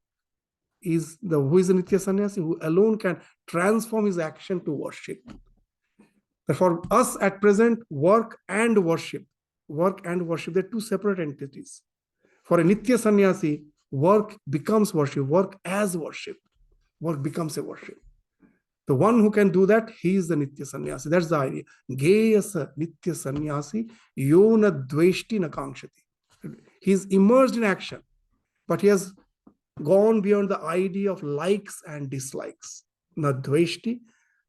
is the who is a Nitya Sannyasi, who alone can transform his action to worship. For us at present, work and worship, they're two separate entities. For a Nitya Sannyasi, work becomes worship, work as worship, work becomes a worship. The one who can do that, he is the Nitya Sannyasi. That's the idea. Geyasa Nitya Sannyasi, yona dveshti na kankshati. He is immersed in action, but he has gone beyond the idea of likes and dislikes. Na dveshti,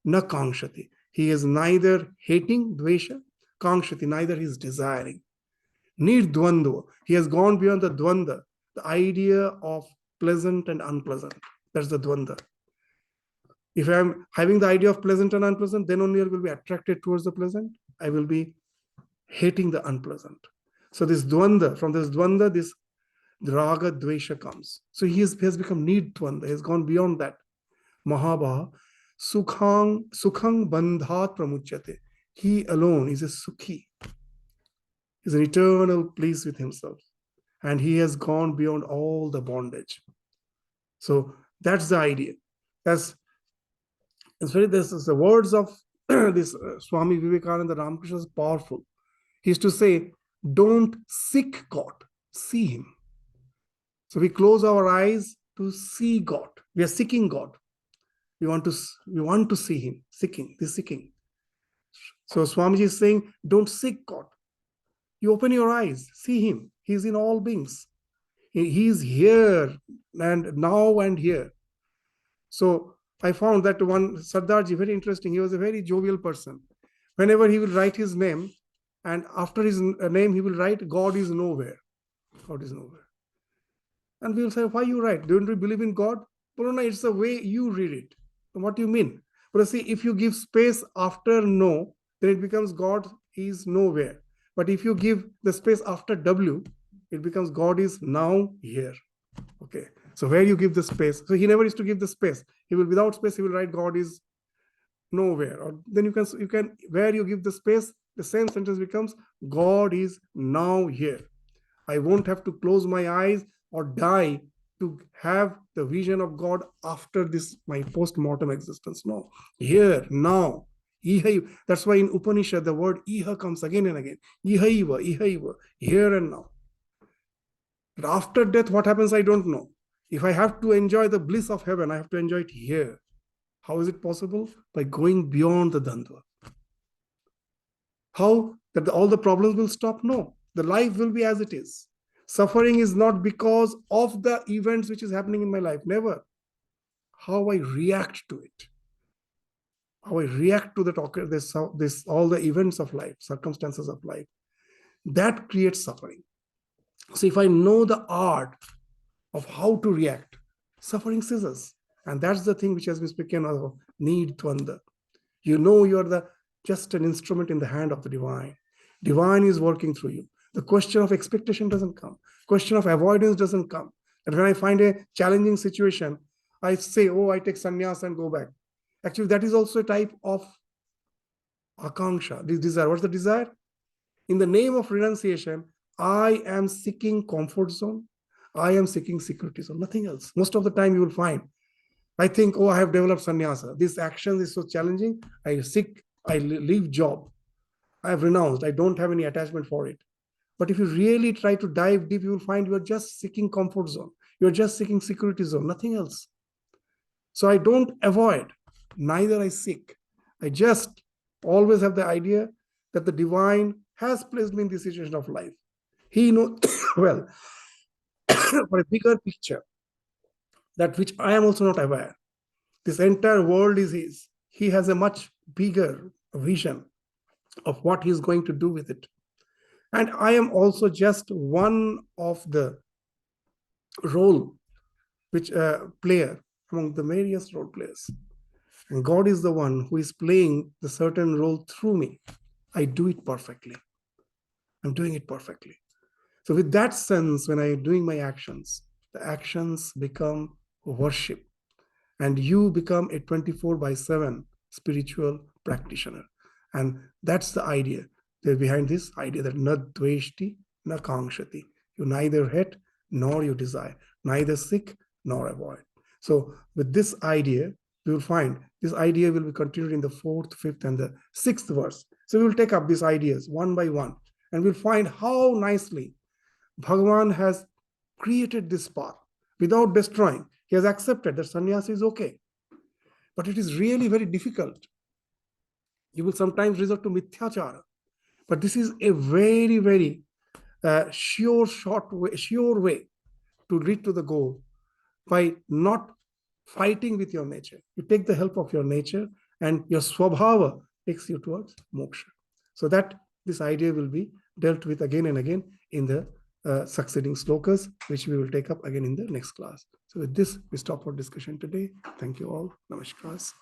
na kankshati. He is neither hating, dvesha, kankshati, neither he is desiring. Nirdvandva. He has gone beyond the dvanda, the idea of pleasant and unpleasant. That's the dvanda. If I'm having the idea of pleasant and unpleasant, then only I will be attracted towards the pleasant. I will be hating the unpleasant. So this dvanda, from this dvanda, this raga dvesha comes. So he has become nirdvanda. He has gone beyond that. Mahabha, sukhang bandhat pramuchyate. He alone is a sukhi. Is an eternal peace with himself. And he has gone beyond all the bondage. So that's the idea. This is the words of this Swami Vivekananda Ramakrishna is powerful. He used to say, don't seek God, see him. So we close our eyes to see God. We are seeking God. We want to see him, seeking. So Swamiji is saying, don't seek God. You open your eyes, see him. He's in all beings. He's here and now and here. So I found that one Sardarji, very interesting. He was a very jovial person. Whenever he will write his name, and after his name, he will write, God is nowhere. God is nowhere. And we will say, why you write? Don't you believe in God? Well, no, it's the way you read it. What do you mean? But see, if you give space after no, then it becomes God is nowhere. But if you give the space after W, it becomes God is now here. Okay. So where you give the space. So he never used to give the space. He will, without space, he will write God is nowhere. Or then you can where you give the space, the same sentence becomes God is now here. I won't have to close my eyes or die to have the vision of God after this, my post-mortem existence. No. Here, now. That's why in Upanishad, the word iha comes again and again. Ihaiva, here and now. But after death, what happens, I don't know. If I have to enjoy the bliss of heaven, I have to enjoy it here. How is it possible? By going beyond the Dandva. How? That all the problems will stop? No. The life will be as it is. Suffering is not because of the events which is happening in my life. Never. How I react to it. How I react to that, all the events of life, circumstances of life. That creates suffering. So if I know the art of how to react, suffering ceases. And that's the thing which has been spoken of, need tvanda. You know you are just an instrument in the hand of the divine. Divine is working through you. The question of expectation doesn't come. Question of avoidance doesn't come. And when I find a challenging situation, I say, oh, I take sannyas and go back. Actually, that is also a type of akanksha, this desire. What's the desire? In the name of renunciation, I am seeking comfort zone. I am seeking security zone, nothing else. Most of the time you will find, I think, oh, I have developed sannyasa. This action is so challenging. I leave job. I have renounced. I don't have any attachment for it. But if you really try to dive deep, you will find you are just seeking comfort zone. You are just seeking security zone, nothing else. So I don't avoid, neither I seek. I just always have the idea that the divine has placed me in this situation of life. He knows well for a bigger picture, that which I am also not aware. This entire world is his. He has a much bigger vision of what he's going to do with it. And I am also just one of the role which player among the various role players. And God is the one who is playing the certain role through me. I do it perfectly. I'm doing it perfectly. So with that sense, when I am doing my actions, the actions become worship. And you become a 24/7 spiritual practitioner. And that's the idea. They're behind this idea that na dveshti, na kangshati. You neither hate nor you desire, neither seek nor avoid. So with this idea, we will find this idea will be continued in the 4th, 5th, and the 6th verse. So we will take up these ideas one by one, and we'll find how nicely Bhagavan has created this path without destroying. He has accepted that sannyasa is okay. But it is really very difficult. You will sometimes resort to mithyachara. But this is a very, very sure way to reach to the goal by not fighting with your nature. You take the help of your nature, and your swabhava takes you towards moksha. So that this idea will be dealt with again and again in the succeeding slokas, which we will take up again in the next class. So with this, we stop our discussion today. Thank you all. Namaskar.